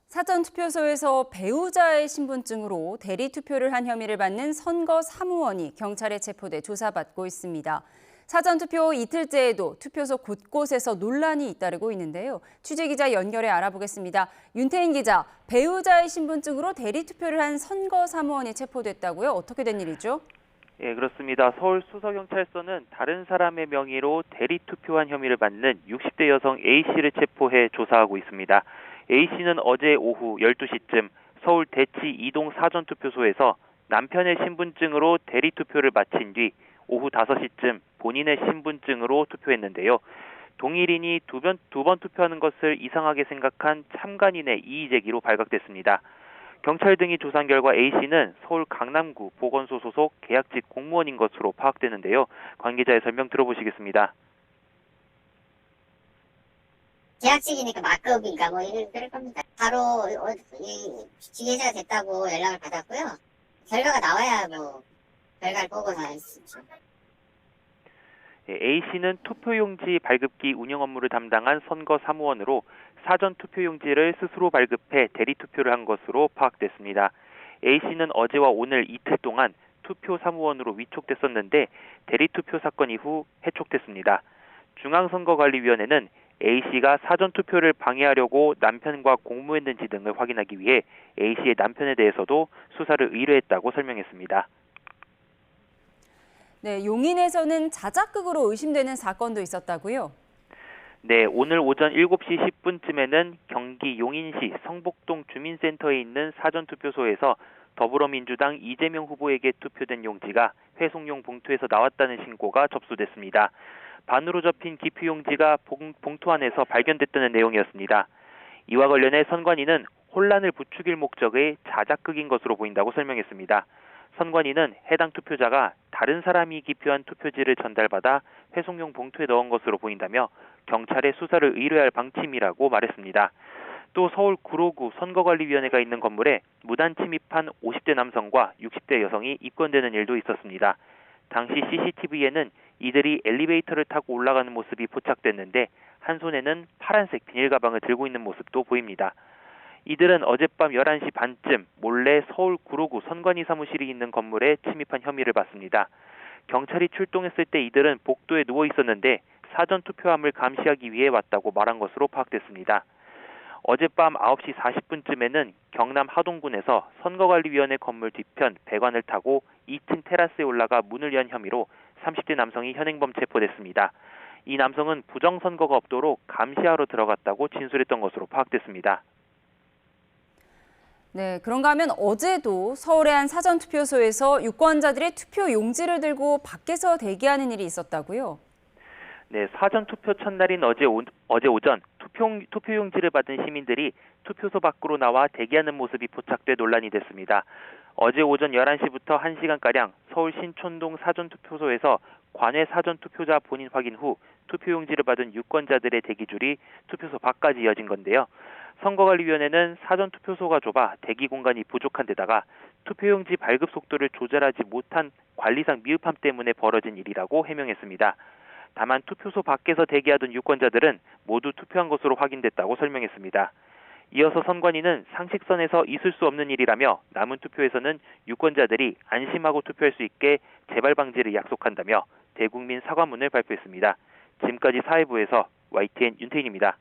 사전투표소에서 배우자의 신분증으로 대리투표를 한 혐의를 받는 선거 사무원이 경찰에 체포돼 조사받고 있습니다. 사전투표 이틀째에도 투표소 곳곳에서 논란이 잇따르고 있는데요. 취재기자 연결해 알아보겠습니다. 윤태인 기자, 배우자의 신분증으로 대리투표를 한 선거 사무원이 체포됐다고요? 어떻게 된 일이죠? 예, 그렇습니다. 서울수서경찰서는 다른 사람의 명의로 대리투표한 혐의를 받는 60대 여성 A씨를 체포해 조사하고 있습니다. A씨는 어제 오후 12시쯤 서울 대치 이동 사전투표소에서 남편의 신분증으로 대리투표를 마친 뒤 오후 5시쯤 본인의 신분증으로 투표했는데요. 동일인이 두 번 투표하는 것을 이상하게 생각한 참관인의 이의제기로 발각됐습니다. 경찰 등이 조사한 결과 A씨는 서울 강남구 보건소 소속 계약직 공무원인 것으로 파악되는데요. 관계자의 설명 들어보시겠습니다. 계약직이니까 막급인가 뭐 이럴 겁니다. 바로 기계자가 됐다고 연락을 받았고요. 결과가 나와야 뭐 결과를 보고서 했습니다. A씨는 투표용지 발급기 운영 업무를 담당한 선거 사무원으로 사전 투표용지를 스스로 발급해 대리투표를 한 것으로 파악됐습니다. A씨는 어제와 오늘 이틀 동안 투표 사무원으로 위촉됐었는데 대리투표 사건 이후 해촉됐습니다. 중앙선거관리위원회는 A씨가 사전투표를 방해하려고 남편과 공모했는지 등을 확인하기 위해 A씨의 남편에 대해서도 수사를 의뢰했다고 설명했습니다. 네, 용인에서는 자작극으로 의심되는 사건도 있었다고요? 네, 오늘 오전 7시 10분쯤에는 경기 용인시 성복동 주민센터에 있는 사전투표소에서 더불어민주당 이재명 후보에게 투표된 용지가 회송용 봉투에서 나왔다는 신고가 접수됐습니다. 반으로 접힌 기표용지가 봉투 안에서 발견됐다는 내용이었습니다. 이와 관련해 선관위는 혼란을 부추길 목적의 자작극인 것으로 보인다고 설명했습니다. 선관위는 해당 투표자가 다른 사람이 기표한 투표지를 전달받아 회송용 봉투에 넣은 것으로 보인다며 경찰에 수사를 의뢰할 방침이라고 말했습니다. 또 서울 구로구 선거관리위원회가 있는 건물에 무단 침입한 50대 남성과 60대 여성이 입건되는 일도 있었습니다. 당시 CCTV에는 이들이 엘리베이터를 타고 올라가는 모습이 포착됐는데 한 손에는 파란색 비닐 가방을 들고 있는 모습도 보입니다. 이들은 어젯밤 11시 반쯤 몰래 서울 구로구 선관위 사무실이 있는 건물에 침입한 혐의를 받습니다. 경찰이 출동했을 때 이들은 복도에 누워 있었는데 사전투표함을 감시하기 위해 왔다고 말한 것으로 파악됐습니다. 어젯밤 9시 40분쯤에는 경남 하동군에서 선거관리위원회 건물 뒤편 배관을 타고 2층 테라스에 올라가 문을 연 혐의로 30대 남성이 현행범 체포됐습니다. 이 남성은 부정선거가 없도록 감시하러 들어갔다고 진술했던 것으로 파악됐습니다. 네, 그런가 하면 어제도 서울의 한 사전투표소에서 유권자들의 투표 용지를 들고 밖에서 대기하는 일이 있었다고요? 네, 사전투표 첫날인 어제 오전 투표용지를 받은 시민들이 투표소 밖으로 나와 대기하는 모습이 포착돼 논란이 됐습니다. 어제 오전 11시부터 1시간가량 서울 신촌동 사전투표소에서 관외 사전투표자 본인 확인 후 투표용지를 받은 유권자들의 대기줄이 투표소 밖까지 이어진 건데요. 선거관리위원회는 사전투표소가 좁아 대기 공간이 부족한 데다가 투표용지 발급 속도를 조절하지 못한 관리상 미흡함 때문에 벌어진 일이라고 해명했습니다. 다만 투표소 밖에서 대기하던 유권자들은 모두 투표한 것으로 확인됐다고 설명했습니다. 이어서 선관위는 상식선에서 있을 수 없는 일이라며 남은 투표에서는 유권자들이 안심하고 투표할 수 있게 재발 방지를 약속한다며 대국민 사과문을 발표했습니다. 지금까지 사회부에서 YTN 윤태인입니다.